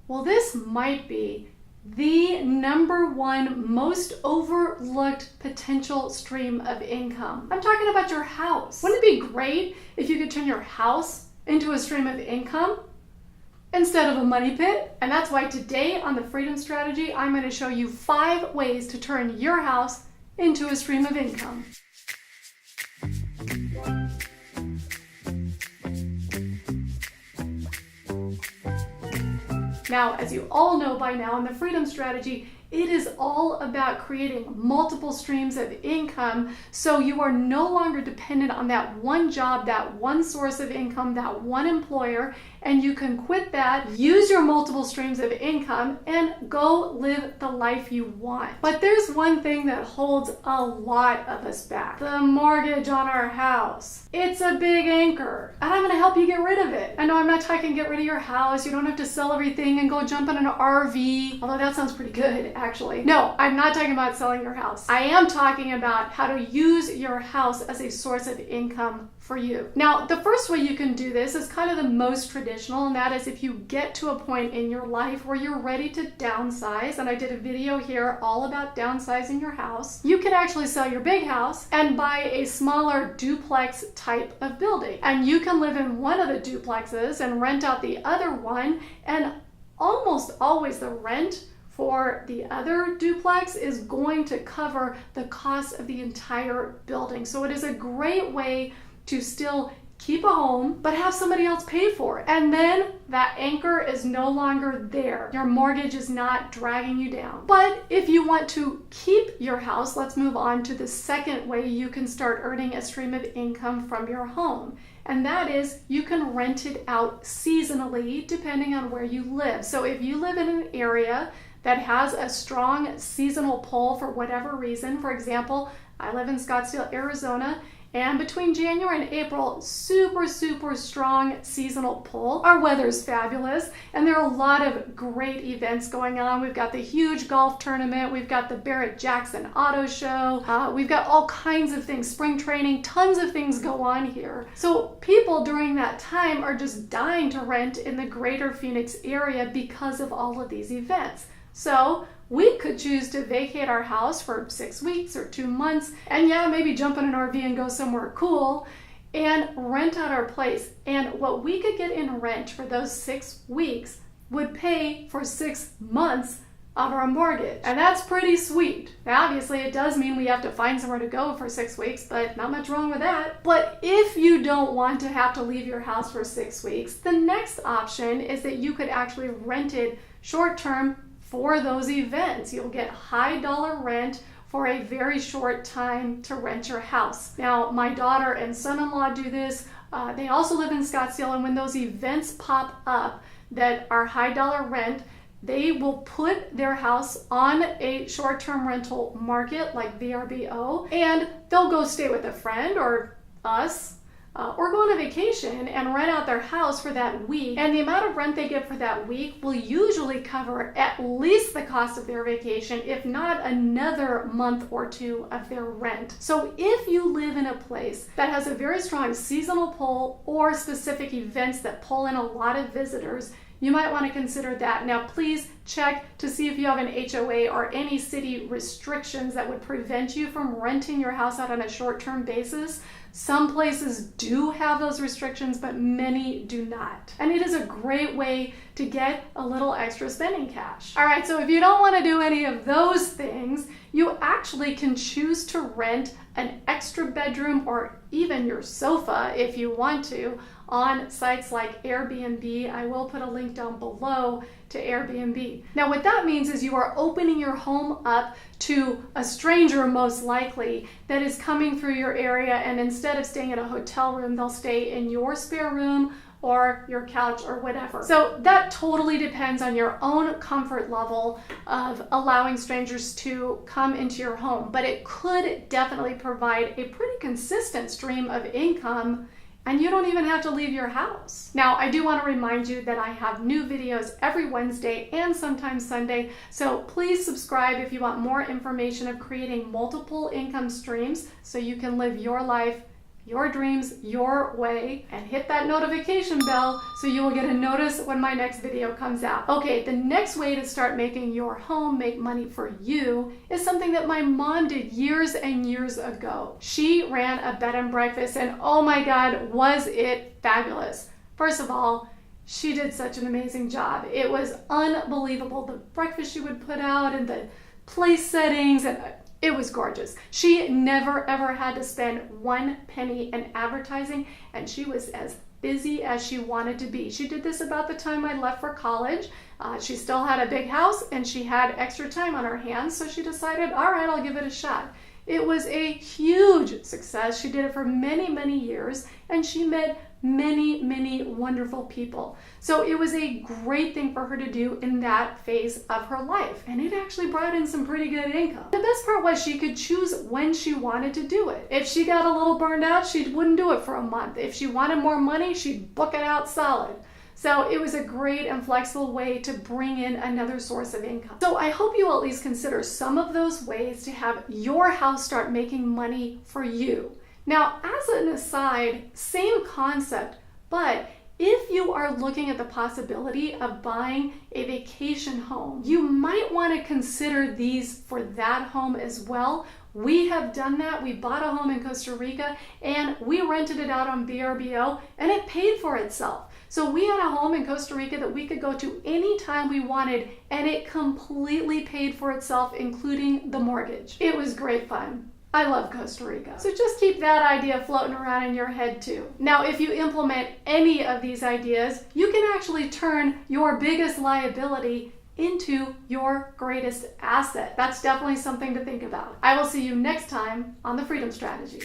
Well, this might be the #1 most overlooked potential stream of income. I'm talking about your house. Wouldn't it be great if you could turn your house into a stream of income instead of a money pit? And that's why today on the Freedom Strategy, I'm going to show you 5 ways to turn your house into a stream of income. Now, as you all know by now in the Freedom Strategy, it is all about creating multiple streams of income so you are no longer dependent on that one job, that one source of income, that one employer, and you can quit that, use your multiple streams of income, and go live the life you want. But there's one thing that holds a lot of us back: the mortgage on our house. It's a big anchor, and I'm going to help you get rid of it. I know I'm not talking get rid of your house. You don't have to sell everything and go jump in an RV, although that sounds pretty good, actually. No, I'm not talking about selling your house. I am talking about how to use your house as a source of income for you. Now, the first way you can do this is kind of the most traditional, and that is if you get to a point in your life where you're ready to downsize, and I did a video here all about downsizing your house. You can actually sell your big house and buy a smaller duplex type of building. And you can live in one of the duplexes and rent out the other one, and almost always the rent for the other duplex is going to cover the cost of the entire building. So it is a great way to still keep a home, but have somebody else pay for it. And then that anchor is no longer there. Your mortgage is not dragging you down. But if you want to keep your house, let's move on to the second way you can start earning a stream of income from your home. And that is you can rent it out seasonally depending on where you live. So if you live in an area that has a strong seasonal pull for whatever reason, for example, I live in Scottsdale, Arizona, and between January and April, super strong seasonal pull. Our weather's fabulous, and there are a lot of great events going on. We've got the huge golf tournament, we've got the Barrett-Jackson Auto Show, we've got all kinds of things, spring training, tons of things go on here. So people during that time are just dying to rent in the greater Phoenix area because of all of these events. So we could choose to vacate our house for 6 weeks or 2 months, and yeah, maybe jump in an RV and go somewhere cool and rent out our place. And what we could get in rent for those 6 weeks would pay for 6 months of our mortgage. And that's pretty sweet. Now, obviously, it does mean we have to find somewhere to go for 6 weeks, but not much wrong with that. But if you don't want to have to leave your house for 6 weeks, the next option is that you could actually rent it short-term for those events. You'll get high dollar rent for a very short time to rent your house. Now, my daughter and son-in-law do this. They also live in Scottsdale, and when those events pop up that are high dollar rent, they will put their house on a short-term rental market like VRBO, and they'll go stay with a friend or us, or go on a vacation and rent out their house for that week. And the amount of rent they get for that week will usually cover at least the cost of their vacation, if not another month or 2 of their rent. So if you live in a place that has a very strong seasonal pull or specific events that pull in a lot of visitors, you might want to consider that. Now, please check to see if you have an HOA or any city restrictions that would prevent you from renting your house out on a short-term basis. Some places do have those restrictions, but many do not. And it is a great way to get a little extra spending cash. All right, so if you don't want to do any of those things, you actually can choose to rent an extra bedroom or even your sofa if you want to on sites like Airbnb. I will put a link down below to Airbnb. Now, what that means is you are opening your home up to a stranger, most likely, that is coming through your area, and instead of staying in a hotel room, they'll stay in your spare room or your couch or whatever. So that totally depends on your own comfort level of allowing strangers to come into your home, but it could definitely provide a pretty consistent stream of income, and you don't even have to leave your house. Now, I do want to remind you that I have new videos every Wednesday and sometimes Sunday, so please subscribe if you want more information of creating multiple income streams so you can live your life your dreams your way, and hit that notification bell so you will get a notice when my next video comes out. Okay, the next way to start making your home make money for you is something that my mom did years and years ago. She ran a bed and breakfast, and oh my God, was it fabulous. First of all, she did such an amazing job. It was unbelievable, the breakfast she would put out and the place settings, and it was gorgeous. She never ever had to spend 1 penny in advertising, and she was as busy as she wanted to be. She did this about the time I left for college. She still had a big house and she had extra time on her hands, so she decided, all right, I'll give it a shot. It was a huge success. She did it for many, many years, and she met many, many wonderful people. So it was a great thing for her to do in that phase of her life, and it actually brought in some pretty good income. The best part was she could choose when she wanted to do it. If she got a little burned out, she wouldn't do it for a month. If she wanted more money, she'd book it out solid. So it was a great and flexible way to bring in another source of income. So I hope you will at least consider some of those ways to have your house start making money for you. Now, as an aside, same concept, but if you are looking at the possibility of buying a vacation home, you might want to consider these for that home as well. We have done that. We bought a home in Costa Rica and we rented it out on VRBO, and it paid for itself. So we had a home in Costa Rica that we could go to anytime we wanted, and it completely paid for itself, including the mortgage. It was great fun. I love Costa Rica. So just keep that idea floating around in your head too. Now, if you implement any of these ideas, you can actually turn your biggest liability into your greatest asset. That's definitely something to think about. I will see you next time on The Freedom Strategy.